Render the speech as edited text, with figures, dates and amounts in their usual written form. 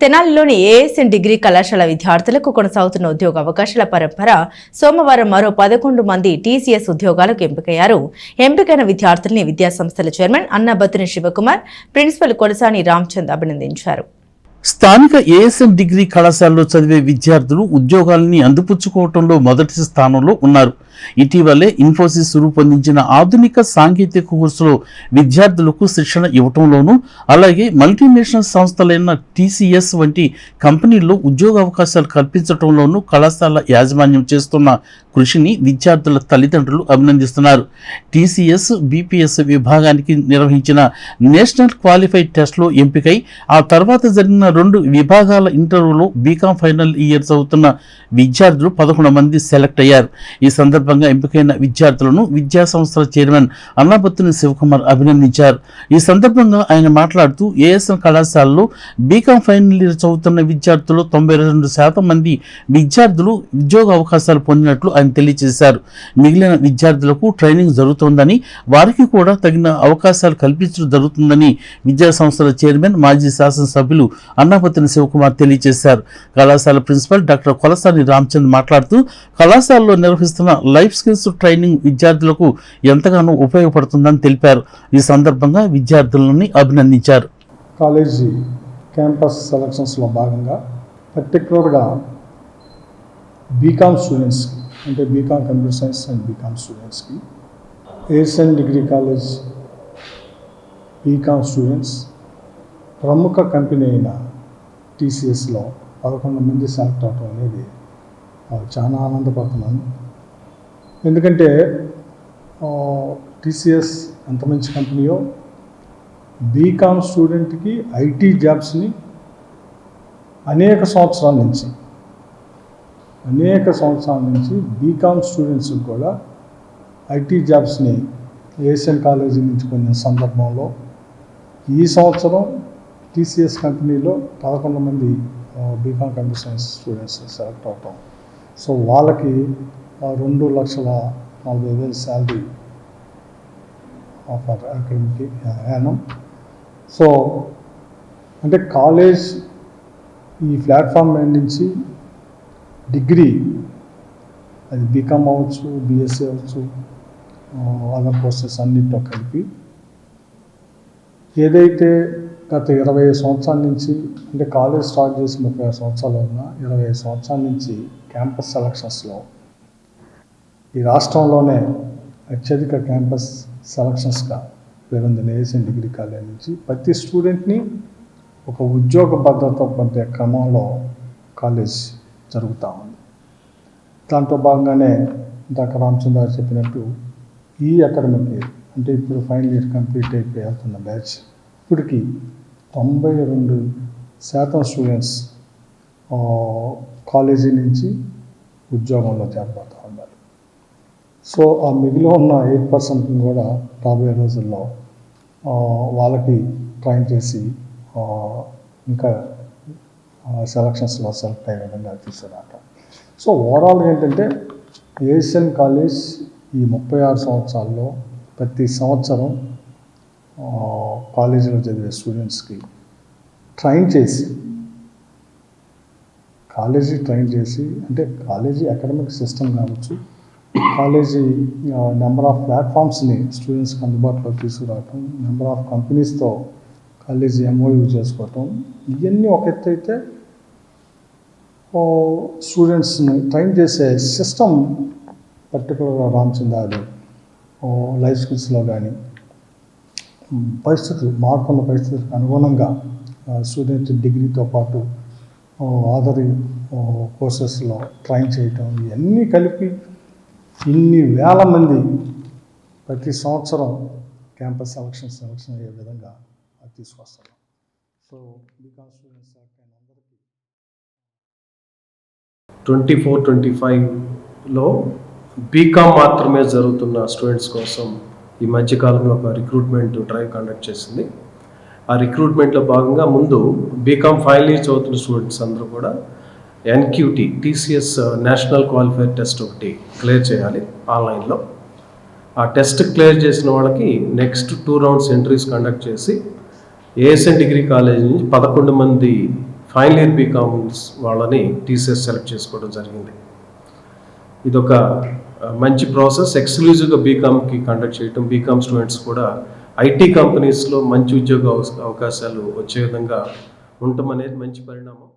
తెనాలిలోని ASN degree కళాశాల విద్యార్థులకు కొనసాగుతున్న ఉద్యోగ అవకాశాల పరంపర సోమవారం మరో 11 మంది టీసీఎస్ ఉద్యోగాలకు ఎంపికయ్యారు. ఎంపికైన విద్యార్థుల్ని విద్యాసంస్థల చైర్మన్ అన్నాబత్తుని శివకుమార్, ప్రిన్సిపల్ కొలసాని రామచంద్ అభినందించారు. స్థానిక ఏఎస్ఎన్ డిగ్రీ కళాశాలలో చదివే విద్యార్థులు ఉద్యోగాలని అందిపుచ్చుకోవడంలో మొదటి స్థానంలో ఉన్నారు. ఇటీవలే ఇన్ఫోసిస్ రూపొందించిన ఆధునిక సాంకేతిక కోర్సులో విద్యార్థులకు శిక్షణ ఇవ్వటంలోనూ, అలాగే మల్టీనేషనల్ సంస్థలైన టీసీఎస్ వంటి కంపెనీల్లో ఉద్యోగ అవకాశాలు కల్పించడంలోనూ కళాశాల యాజమాన్యం చేస్తున్న కృషిని విద్యార్థుల తల్లిదండ్రులు అభినందిస్తున్నారు. టీసీఎస్ బీపీఎస్ విభాగానికి నిర్వహించిన నేషనల్ క్వాలిఫైడ్ టెస్ట్లో ఎంపికై ఆ తర్వాత జరిగిన 2 విభాగాల ఇంటర్వ్యూలో బీకాం ఫైనల్ ఇయర్ చదువుతున్న విద్యార్థులు 11 మంది సెలెక్ట్ అయ్యారు. ఈ సందర్భంగా ఎంపికైన విద్యార్థులను విద్యాసంస్థల చైర్మన్ అన్నాబత్తుని శివకుమార్ అభినందించారు. ఈ సందర్భంగా ఆయన మాట్లాడుతూ ఏఎస్ఎన్ కళాశాలలో బీకాం ఫైనల్ ఇయర్ చదువుతున్న విద్యార్థులు 92% మంది విద్యార్థులు ఉద్యోగ అవకాశాలు పొందినట్లు ఆయన తెలియజేశారు. మిగిలిన విద్యార్థులకు ట్రైనింగ్ జరుగుతోందని, వారికి కూడా తగిన అవకాశాలు కల్పించడం జరుగుతుందని విద్యాసంస్థల చైర్మన్, మాజీ శాసనసభ్యులు అన్నాబత్తుని శివకుమార్ తెలియజేశారు. కళాశాల ప్రిన్సిపల్ డాక్టర్ కొలసాని రామచంద్ మాట్లాడుతూ కళాశాలలో నిర్వహిస్తున్న లైఫ్ స్కిల్స్ ట్రైనింగ్ విద్యార్థులకు ఎంతగానో ఉపయోగపడుతుందని తెలిపారు. ఈ సందర్భంగా విద్యార్థులని అభినందించారు. కాలేజీ క్యాంపస్ సెలక్షన్స్లో భాగంగా పర్టికులర్గా బీకామ్ స్టూడెంట్స్కి, అంటే BCom computer science and BCom స్టూడెంట్స్కి ASN degree college BCom students ప్రముఖ కంపెనీ అయిన టీసీఎస్లో 11 మంది సెలెక్ట్ అవడం అనేది చాలా ఆనందపడుతున్నాను. ఎందుకంటే టీసీఎస్ ఎంత మంచి కంపెనీయో, బీకామ్ స్టూడెంట్కి ఐటీ జాబ్స్ని అనేక సంవత్సరాల నుంచి బీకామ్ స్టూడెంట్స్కి కూడా ఐటీ జాబ్స్ని ఏఎస్ఎన్ కాలేజీ నుంచి పొందిన సందర్భంలో ఈ సంవత్సరం టీసీఎస్ కంపెనీలో 11 మంది B.Com computer science students select అవటం, సో వాళ్ళకి 2,40,000 శాలరీ ఆఫర్ అకాడమిక్ యానం. సో అంటే కాలేజ్ ఈ ప్లాట్ఫామ్ నుంచి డిగ్రీ, అది బీకామ్ అవ్వచ్చు, బీఎస్సీ అవ్వచ్చు, అదర్ కోర్సెస్ అన్నింటితో కలిపి ఏదైతే గత 25 సంవత్సరాల నుంచి, అంటే కాలేజ్ స్టార్ట్ చేసి 36 సంవత్సరాలు ఉన్న 25 సంవత్సరాల నుంచి క్యాంపస్ సెలక్షన్స్లో ఈ రాష్ట్రంలోనే అత్యధిక క్యాంపస్ సెలక్షన్స్గా పేరొందిన ఏఎస్ఎన్ డిగ్రీ కాలేజ్ నుంచి ప్రతి స్టూడెంట్ని ఒక ఉద్యోగ భద్రత పొందే క్రమంలో కాలేజ్ జరుగుతూ ఉంది. దాంట్లో భాగంగానే డాక్టర్ రామచంద్ర చెప్పినట్టు ఈ అకాడమిక్ ఇయర్, అంటే ఇప్పుడు ఫైనల్ ఇయర్ కంప్లీట్ అయిపోయి వెళ్తున్న బ్యాచ్, ఇప్పటికి 92% స్టూడెంట్స్ కాలేజీ నుంచి ఉద్యోగంలో చేరబోతూ ఉన్నారు. సో ఆ మిగిలి ఉన్న 8% కూడా రాబోయే రోజుల్లో వాళ్ళకి ట్రైన్ చేసి ఇంకా సెలక్షన్స్లో సెలెక్ట్ అయ్యే విధంగా తీసుకురావటం. సో ఓవరాల్గా ఏంటంటే ఏఎస్ఎన్ కాలేజ్ ఈ 36 సంవత్సరాల్లో ప్రతి సంవత్సరం కాలేజీలో చదివే స్టూడెంట్స్కి ట్రైన్ చేసి అంటే కాలేజీ అకాడమిక్ సిస్టమ్ కావచ్చు, కాలేజీ నెంబర్ ఆఫ్ ప్లాట్ఫామ్స్ని స్టూడెంట్స్కి అందుబాటులో తీసుకురావటం, నెంబర్ ఆఫ్ కంపెనీస్తో కాలేజీ ఎంఓయూ చేసుకోవటం, ఇవన్నీ ఒక ఎత్తు అయితే స్టూడెంట్స్ని ట్రైన్ చేసే సిస్టమ్ పర్టికులర్గా రామచంద్ర లైఫ్ స్కిల్స్లో కానీ మారుతున్న పరిస్థితులకు అనుగుణంగా స్టూడెంట్ డిగ్రీతో పాటు అదర్ కోర్సెస్లో ట్రైన్ చేయటం, ఇవన్నీ కలిపి ఇన్ని వేల మంది ప్రతి సంవత్సరం క్యాంపస్ సెలక్షన్ అయ్యే విధంగా తీసుకొస్తున్నాం. సో బీకామ్ స్టూడెంట్స్ అందరికీ 24-25లో బీకామ్ మాత్రమే జరుగుతున్న స్టూడెంట్స్ కోసం ఈ మధ్యకాలంలో ఒక రిక్రూట్మెంట్ డ్రైవ్ కండక్ట్ చేసింది. ఆ రిక్రూట్మెంట్లో భాగంగా ముందు బీకామ్ ఫైనల్ ఇయర్ చదువుతున్న స్టూడెంట్స్ అందరూ కూడా NQT TCS national qualified test ఒకటి క్లియర్ చేయాలి ఆన్లైన్లో. ఆ టెస్ట్ క్లియర్ చేసిన వాళ్ళకి నెక్స్ట్ 2 రౌండ్స్ ఎంట్రీస్ కండక్ట్ చేసి ఏఎస్ఎన్ డిగ్రీ కాలేజ్ నుంచి 11 మంది ఫైనల్ ఇయర్ బీకామ్స్ వాళ్ళని టీసీఎస్ సెలెక్ట్ చేసుకోవడం జరిగింది. ఇదొక మంచి ప్రాసెస్. ఎక్స్క్లూజివ్గా బీకామ్కి కండక్ట్ చేయటం, బీకామ్ స్టూడెంట్స్ కూడా ఐటీ కంపెనీస్లో మంచి ఉద్యోగ అవకాశాలు వచ్చే విధంగా ఉండటం అనేది మంచి పరిణామం.